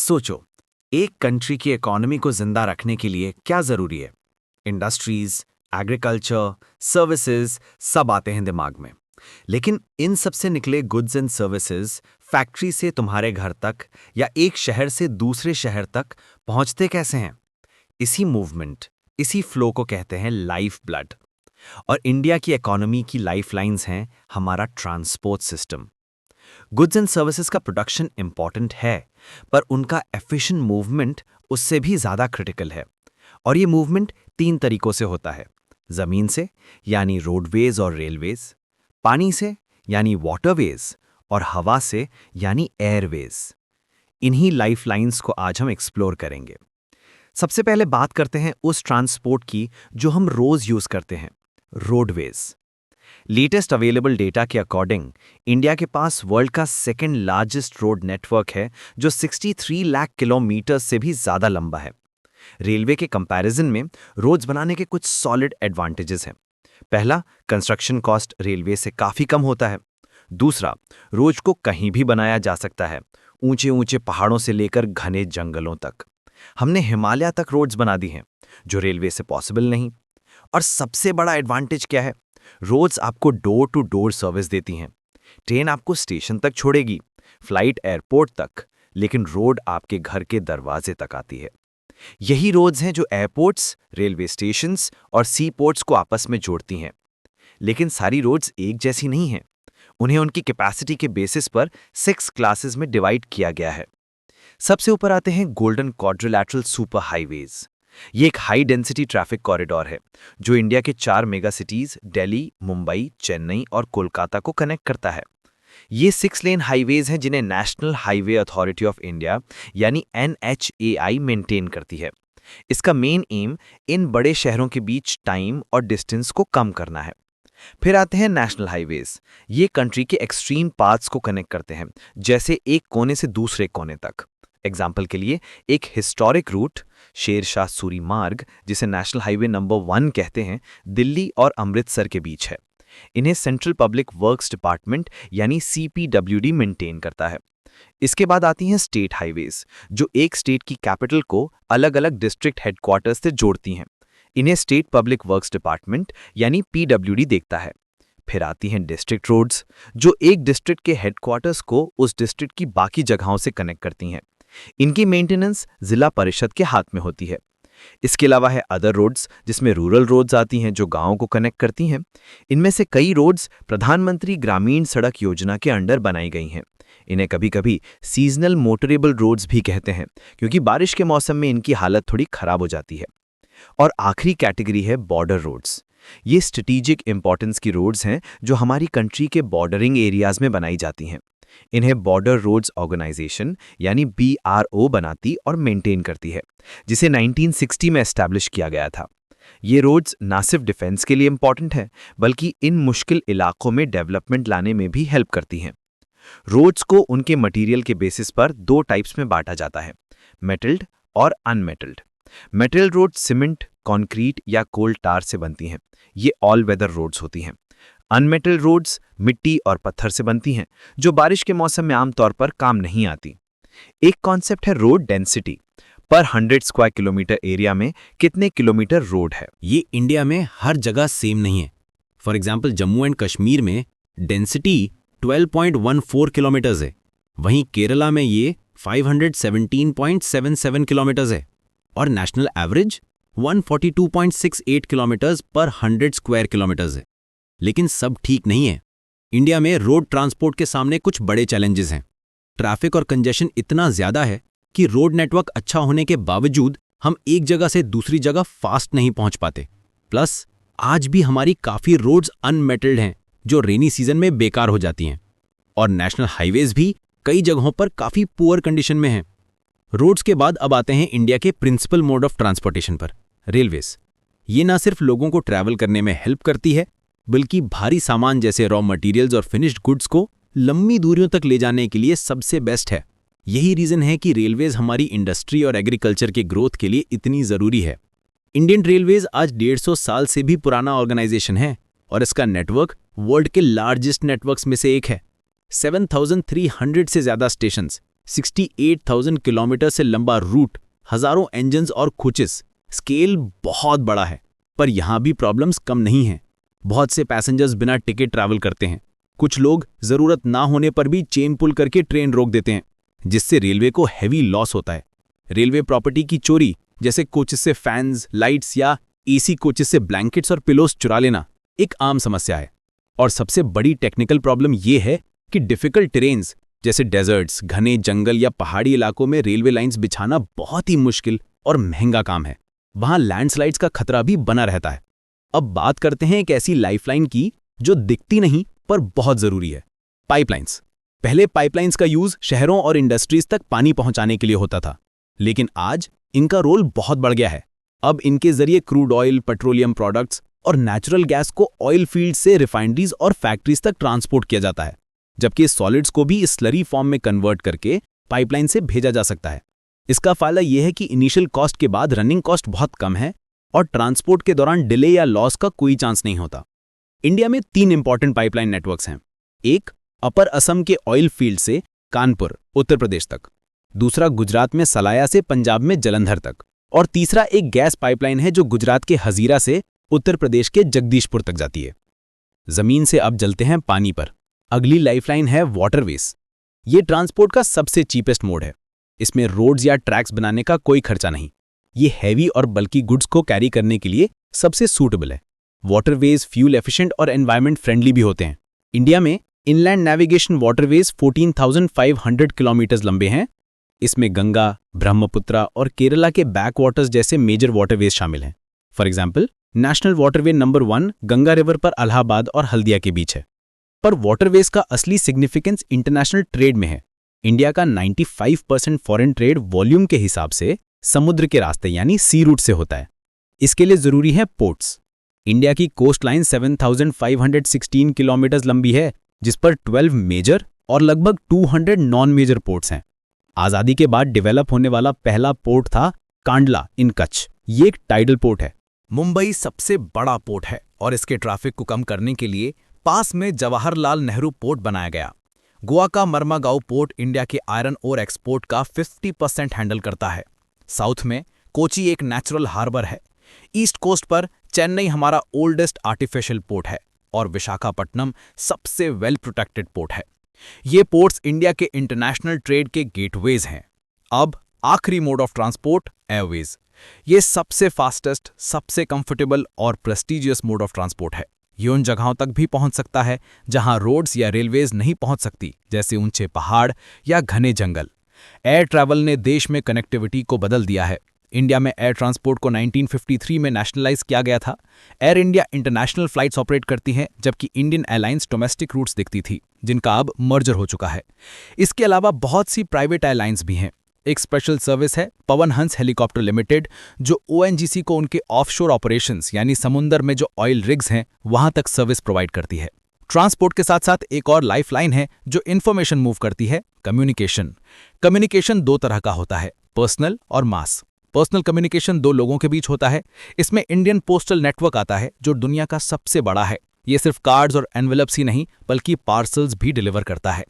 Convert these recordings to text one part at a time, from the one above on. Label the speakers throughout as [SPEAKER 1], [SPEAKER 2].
[SPEAKER 1] सोचो, एक कंट्री की इकोनॉमी को जिंदा रखने के लिए क्या जरूरी है? इंडस्ट्रीज, एग्रीकल्चर, सर्विसेज सब आते हैं दिमाग में। लेकिन इन सब से निकले गुड्स एंड सर्विसेज फैक्ट्री से तुम्हारे घर तक या एक शहर से दूसरे शहर तक पहुंचते कैसे हैं? इसी मूवमेंट, इसी फ्लो को कहते हैं लाइफ ब्लड। और इंडिया की इकोनॉमी की लाइफलाइंस हैं हमारा transport system. Goods and services का प्रोडक्शन इंपॉर्टेंट है, पर उनका एफिशिएंट मूवमेंट उससे भी ज्यादा क्रिटिकल है। और ये मूवमेंट 3 तरीकों से होता है। जमीन से यानी रोडवेज और रेलवेज, पानी से यानी वाटरवेज, और हवा से यानी एयरवेज। इन्हीं लाइफलाइंस को आज हम एक्सप्लोर करेंगे। सबसे पहले बात करते हैं उस ट्रांसपोर्ट की जो हम रोज यूज करते हैं, रोडवेज। लेटेस्ट अवेलेबल डेटा के अकॉर्डिंग इंडिया के पास वर्ल्ड का सेकंड लार्जेस्ट रोड नेटवर्क है, जो 63 लाख किलोमीटर से भी ज्यादा लंबा है। रेलवे के कंपैरिजन में रोड्स बनाने के कुछ सॉलिड एडवांटेजेस हैं। पहला, कंस्ट्रक्शन कॉस्ट रेलवे से काफी कम होता है। दूसरा, रोड को कहीं भी बनाया जा सकता है, ऊंचे ऊंचे पहाड़ों से लेकर घने जंगलों तक। हमने हिमालय तक रोड्स बना दी हैं, जो रेलवे से पॉसिबल नहीं। और सबसे बड़ा एडवांटेज क्या है? रोड्स आपको डोर टू डोर सर्विस देती हैं। ट्रेन आपको स्टेशन तक छोड़ेगी, फ्लाइट एयरपोर्ट तक, लेकिन रोड आपके घर के दरवाजे तक आती है। यही रोड्स हैं जो एयरपोर्ट्स, रेलवे स्टेशंस और सी पोर्ट्स को आपस में जोड़ती हैं। लेकिन सारी रोड्स एक जैसी नहीं हैं। उन्हें उनकी कैपेसिटी के बेसिस पर 6 क्लासेस में डिवाइड किया गया है। सबसे ऊपर आते हैं गोल्डन क्वाड्रिलैटरल सुपर हाईवेज। ये एक हाई डेंसिटी ट्रैफिक कॉरिडोर है जो इंडिया के 4 मेगा सिटीज दिल्ली, मुंबई, चेन्नई और कोलकाता को कनेक्ट करता है। ये 6 लेन हाईवेज हैं जिन्हें national highway authority of India यानी NHAI मेंटेन करती है। इसका मेन एम इन बड़े शहरों के बीच टाइम और डिस्टेंस को कम करना है। फिर आते हैं नेशनल हाईवेज। ये कंट्री के एक्सट्रीम पार्ट्स को कनेक्ट करते हैं, जैसे एक कोने से दूसरे कोने तक। एग्जाम्पल के लिए, एक हिस्टोरिक रूट शेर शाह सूरी मार्ग, जिसे नेशनल हाईवे नंबर 1 कहते हैं, दिल्ली और अमृतसर के बीच है। इन्हें सेंट्रल पब्लिक वर्क्स डिपार्टमेंट यानी CPWD मेंटेन करता है। इसके बाद आती हैं स्टेट हाईवेज, जो एक स्टेट की कैपिटल को अलग अलग डिस्ट्रिक्ट हेडक्वार्टर्स से जोड़ती हैं। इन्हें स्टेट पब्लिक वर्क्स डिपार्टमेंट यानी PWD देखता है। फिर आती हैं डिस्ट्रिक्ट रोड्स, जो एक डिस्ट्रिक्ट के हेडक्वार्टर्स को उस डिस्ट्रिक्ट की बाकी जगहों से कनेक्ट करती हैं। इनकी मेंटेनेंस जिला परिषद के हाथ में होती है। इसके अलावा है अदर रोड्स, जिसमें रूरल रोड्स आती हैं जो गांवों को कनेक्ट करती हैं। इनमें से कई रोड्स प्रधानमंत्री ग्रामीण सड़क योजना के अंडर बनाई गई हैं। इन्हें कभी कभी सीजनल मोटरेबल रोड्स भी कहते हैं, क्योंकि बारिश के मौसम में इनकी हालत थोड़ी खराब हो जाती है। और आखिरी कैटेगरी है बॉर्डर रोड्स। ये स्ट्रेटेजिक इंपॉर्टेंस की रोड्स हैं जो हमारी कंट्री के बॉर्डरिंग एरियाज में बनाई जाती हैं। इन्हें बॉर्डर रोड्स ऑर्गेनाइजेशन यानी BRO बनाती और मेंटेन करती है, जिसे 1960 में एस्टैब्लिश किया गया था। ये रोड्स ना सिर्फ डिफेंस के लिए इंपॉर्टेंट है, बल्कि इन मुश्किल इलाकों में डेवलपमेंट लाने में भी हेल्प करती हैं। रोड्स को उनके मटेरियल के बेसिस पर 2 टाइप्स में बांटा जाता है, मेटल्ड और unmetalled. Metal road cement, concrete या कोल टार से बनती हैं। ये ऑल वेदर रोड्स होती हैं। अनमेटल रोड्स मिट्टी और पत्थर से बनती हैं, जो बारिश के मौसम में आमतौर पर काम नहीं आती। एक कॉन्सेप्ट है रोड डेंसिटी। पर 100 स्क्वायर किलोमीटर एरिया में कितने किलोमीटर रोड है?
[SPEAKER 2] ये इंडिया में हर जगह सेम नहीं है। For example, Jammu and Kashmir में डेंसिटी 12.14 किलोमीटर्स है, वहीं केरला में ये 517.77 किलोमीटर्स है, और नेशनल एवरेज 142.68 किलोमीटर्स पर 100 स्क्वायर किलोमीटर्स है। लेकिन सब ठीक नहीं है। इंडिया में रोड ट्रांसपोर्ट के सामने कुछ बड़े चैलेंजेस हैं। ट्रैफिक और कंजेशन इतना ज्यादा है कि रोड नेटवर्क अच्छा होने के बावजूद हम एक जगह से दूसरी जगह फास्ट नहीं पहुंच पाते। प्लस आज भी हमारी काफी रोड्स अनमेटल्ड हैं, जो रेनी सीजन में बेकार हो जाती हैं। और नेशनल हाईवेज भी कई जगहों पर काफी पुअर कंडीशन में हैं। रोड्स के बाद अब आते हैं इंडिया के प्रिंसिपल मोड ऑफ ट्रांसपोर्टेशन पर, रेलवेज। ये ना सिर्फ लोगों को ट्रैवल करने में हेल्प करती है, बल्कि भारी सामान जैसे रॉ मटेरियल्स और फिनिश्ड गुड्स को लंबी दूरियों तक ले जाने के लिए सबसे बेस्ट है। यही रीजन है कि रेलवेज हमारी इंडस्ट्री और एग्रीकल्चर के ग्रोथ के लिए इतनी जरूरी है। इंडियन रेलवेज आज 150 साल से भी पुराना ऑर्गेनाइजेशन है और इसका नेटवर्क वर्ल्ड के लार्जेस्ट नेटवर्क्स में से एक है। 7,300 से ज्यादा स्टेशंस 68,000 किलोमीटर से लंबा रूट, हजारों इंजन्स और कोचेस, स्केल बहुत बड़ा है। पर यहाँ भी प्रॉब्लम्स कम नहीं हैं। बहुत से पैसेंजर्स बिना टिकट ट्रैवल करते हैं। कुछ लोग जरूरत ना होने पर भी चेन पुल करके ट्रेन रोक देते हैं, जिससे रेलवे को हैवी लॉस होता है। रेलवे प्रॉपर्टी की चोरी, जैसे कोचेस से फैंस, लाइट्स या एसी कोचेस से ब्लैंकेट्स और पिलोस चुरा लेना, एक आम समस्या है। और सबसे बड़ी टेक्निकल प्रॉब्लम यह है कि डिफिकल्ट टेरेन्स जैसे डेजर्ट्स, घने जंगल या पहाड़ी इलाकों में रेलवे लाइंस बिछाना बहुत ही मुश्किल और महंगा काम है। वहां लैंडस्लाइड्स का खतरा भी बना रहता है। अब बात करते हैं एक ऐसी लाइफलाइन की जो दिखती नहीं पर बहुत जरूरी है, पाइपलाइंस। पहले पाइपलाइंस का यूज शहरों और इंडस्ट्रीज तक पानी पहुंचाने के लिए होता था, लेकिन आज इनका रोल बहुत बढ़ गया है। अब इनके जरिए क्रूड ऑयल, पेट्रोलियम प्रोडक्ट्स और नेचुरल गैस को ऑयल फील्ड से रिफाइनरीज और फैक्ट्रीज तक ट्रांसपोर्ट किया जाता है, जबकि सॉलिड्स को भी इस स्लरी फॉर्म में कन्वर्ट करके पाइपलाइन से भेजा जा सकता है। इसका फायदा यह है कि इनिशियल कॉस्ट के बाद रनिंग कॉस्ट बहुत कम है और ट्रांसपोर्ट के दौरान डिले या लॉस का कोई चांस नहीं होता। इंडिया में 3 इंपॉर्टेंट पाइपलाइन नेटवर्क्स हैं। एक अपर असम के ऑयल फील्ड से कानपुर, उत्तर प्रदेश तक, दूसरा गुजरात में सलाया से पंजाब में जलंधर तक, और तीसरा एक गैस पाइपलाइन है जो गुजरात के हजीरा से उत्तर प्रदेश के जगदीशपुर तक जाती है। जमीन से अब चलते हैं पानी पर। अगली लाइफलाइन है वाटरवेज। ये ट्रांसपोर्ट का सबसे चीपेस्ट मोड है। इसमें रोड्स या ट्रैक्स बनाने का कोई खर्चा नहीं। ये हैवी और बल्कि गुड्स को कैरी करने के लिए सबसे सूटेबल है। वाटरवेज फ्यूल एफिशिएंट और एनवायरमेंट फ्रेंडली भी होते हैं। इंडिया में इनलैंड नेविगेशन वाटरवेज 14,500 किलोमीटर लंबे हैं। इसमें गंगा, ब्रह्मपुत्रा और केरला के बैक वाटर्स जैसे मेजर वाटरवेज शामिल हैं। For example, national waterway number 1 Ganga river पर इलाहाबाद और हल्दिया के बीच है। पर वाटरवेज का असली सिग्निफिकेंस इंटरनेशनल ट्रेड में है। इंडिया का 95% फॉरेन ट्रेड वॉल्यूम के हिसाब से समुद्र के रास्ते यानी सी रूट से होता है। इसके लिए जरूरी है पोर्ट्स। इंडिया की कोस्ट लाइन 7,516 किलोमीटर लंबी है, जिस पर 12 मेजर और लगभग 200 नॉन मेजर पोर्ट्स हैं। आजादी के बाद डेवलप होने वाला पहला पोर्ट था कांडला इन कच्छ। ये एक टाइडल पोर्ट है।
[SPEAKER 1] मुंबई सबसे बड़ा पोर्ट है और इसके ट्रैफिक को कम करने के लिए पास में जवाहरलाल नेहरू पोर्ट बनाया गया। गोवा का मर्मागांव पोर्ट इंडिया के आयरन ओर एक्सपोर्ट का 50% हैंडल करता है। साउथ में कोची एक नेचुरल हार्बर है। ईस्ट कोस्ट पर चेन्नई हमारा ओल्डेस्ट आर्टिफिशियल पोर्ट है और विशाखापट्टनम सबसे वेल प्रोटेक्टेड पोर्ट है। ये पोर्ट्स इंडिया के इंटरनेशनल ट्रेड के गेटवेज हैं। अब आखिरी मोड ऑफ ट्रांसपोर्ट, एयरवेज। ये सबसे फास्टेस्ट, सबसे कंफर्टेबल और प्रेस्टिजियस मोड ऑफ ट्रांसपोर्ट है। ये उन जगहों तक भी पहुंच सकता है जहां रोड्स या रेलवेज नहीं पहुंच सकती, जैसे ऊंचे पहाड़ या घने जंगल। एयर ट्रैवल ने देश में कनेक्टिविटी को बदल दिया है। इंडिया में एयर ट्रांसपोर्ट को 1953 में नेशनलाइज किया गया था। Air India international flights operate करती है, जबकि इंडियन एयरलाइंस डोमेस्टिक रूट्स दिखती थी, जिनका अब मर्जर हो चुका है। इसके अलावा बहुत सी प्राइवेट एयरलाइंस भी हैं। एक स्पेशल सर्विस है पवन हंस हेलीकॉप्टर लिमिटेड, जो ओएनजीसी को उनके ऑफशोर ऑपरेशंस यानी समुंदर में जो ऑयल रिग्स हैं वहां तक सर्विस प्रोवाइड करती है। ट्रांसपोर्ट के साथ साथ एक और लाइफलाइन है जो इन्फॉर्मेशन मूव करती है, कम्युनिकेशन। कम्युनिकेशन 2 तरह का होता है, पर्सनल और मास। पर्सनल कम्युनिकेशन 2 लोगों के बीच होता है। इसमें इंडियन पोस्टल नेटवर्क आता है, जो दुनिया का सबसे बड़ा है। ये सिर्फ कार्ड्स और एनवेलप्स ही नहीं बल्कि पार्सल्स भी डिलीवर करता है।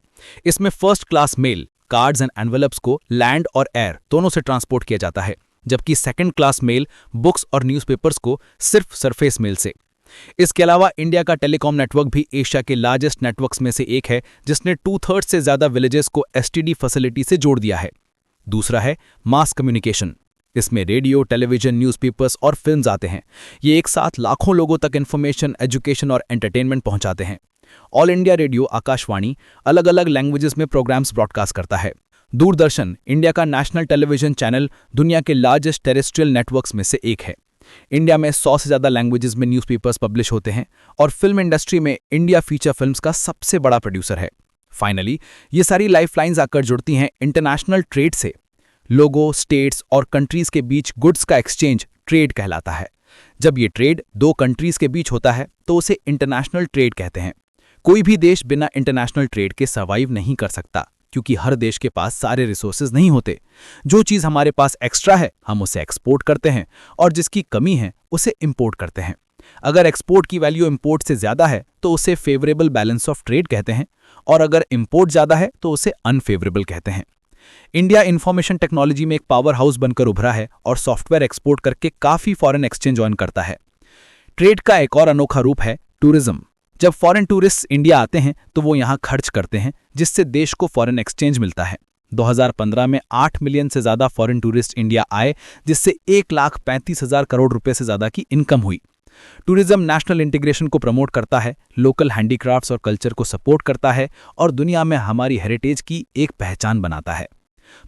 [SPEAKER 1] इसमें first class mail, cards and envelopes को लैंड और एयर दोनों से ट्रांसपोर्ट किया जाता है, जबकि सेकंड क्लास मेल, बुक्स और न्यूज़पेपर्स को सिर्फ सरफेस मेल से। इसके अलावा इंडिया का टेलीकॉम नेटवर्क भी एशिया के लार्जेस्ट नेटवर्क्स में से एक है, जिसने 2/3 से ज्यादा विलेजेस को एसटीडी फैसिलिटी से जोड़ दिया है। दूसरा है मास कम्युनिकेशन। इसमें रेडियो, टेलीविजन, न्यूज़पेपर्स और फिल्म्स आते हैं। ये एक साथ लाखों लोगों तक इन्फॉर्मेशन, एजुकेशन और एंटरटेनमेंट पहुंचाते हैं। ऑल इंडिया रेडियो आकाशवाणी अलग अलग लैंग्वेजेस में प्रोग्राम्स ब्रॉडकास्ट करता है। दूरदर्शन इंडिया का नेशनल टेलीविजन चैनल दुनिया के लार्जेस्ट टेरेस्ट्रियल नेटवर्क्स में से एक है। इंडिया में 100 से ज़्यादा लैंग्वेजेस में न्यूज़पेपर्स पब्लिश होते हैं और फिल्म इंडस्ट्री में इंडिया फीचर फिल्म्स का सबसे बड़ा प्रोड्यूसर है। फाइनली ये सारी लाइफलाइंस आकर जुड़ती हैं इंटरनेशनल ट्रेड से। लोगों, स्टेट्स और कंट्रीज के बीच गुड्स का एक्सचेंज ट्रेड कहलाता है। जब ये ट्रेड 2 कंट्रीज के बीच होता है तो उसे इंटरनेशनल ट्रेड कहते हैं। कोई भी देश बिना इंटरनेशनल ट्रेड के सर्वाइव नहीं कर सकता, क्योंकि हर देश के पास सारे रिसोर्सेज नहीं होते। जो चीज़ हमारे पास एक्स्ट्रा है हम उसे एक्सपोर्ट करते हैं और जिसकी कमी है उसे इंपोर्ट करते हैं। अगर एक्सपोर्ट की वैल्यू इंपोर्ट से ज़्यादा है तो उसे फेवरेबल बैलेंस ऑफ ट्रेड कहते हैं, और अगर इंपोर्ट ज़्यादा है तो उसे अनफेवरेबल कहते हैं।
[SPEAKER 3] इंडिया इंफॉर्मेशन टेक्नोलॉजी में एक पावर हाउस बनकर उभरा है और सॉफ्टवेयर एक्सपोर्ट करके काफ़ी फॉरेन एक्सचेंज अर्न करता है। ट्रेड का एक और अनोखा रूप है टूरिज्म। जब फॉरेन टूरिस्ट इंडिया आते हैं तो वो यहाँ खर्च करते हैं, जिससे देश को फॉरेन एक्सचेंज मिलता है। 2015 में 8 मिलियन से ज़्यादा फॉरेन टूरिस्ट इंडिया आए, जिससे 1,35,000 करोड़ रुपए से ज़्यादा की इनकम हुई। टूरिज्म नेशनल इंटीग्रेशन को प्रमोट करता है, लोकल हैंडीक्राफ्ट्स और कल्चर को सपोर्ट करता है और दुनिया में हमारी हेरिटेज की एक पहचान बनाता है।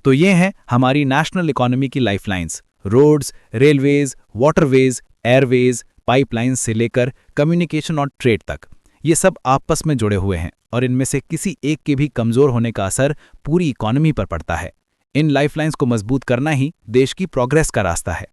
[SPEAKER 3] तो ये हैं हमारी नेशनल इकोनॉमी की lifelines: roads, railways, waterways, airways, pipelines से लेकर कम्युनिकेशन और ट्रेड तक। ये सब आपस में जुड़े हुए हैं और इनमें से किसी एक के भी कमज़ोर होने का असर पूरी इकोनॉमी पर पड़ता है। इन लाइफलाइंस को मजबूत करना ही देश की प्रोग्रेस का रास्ता है।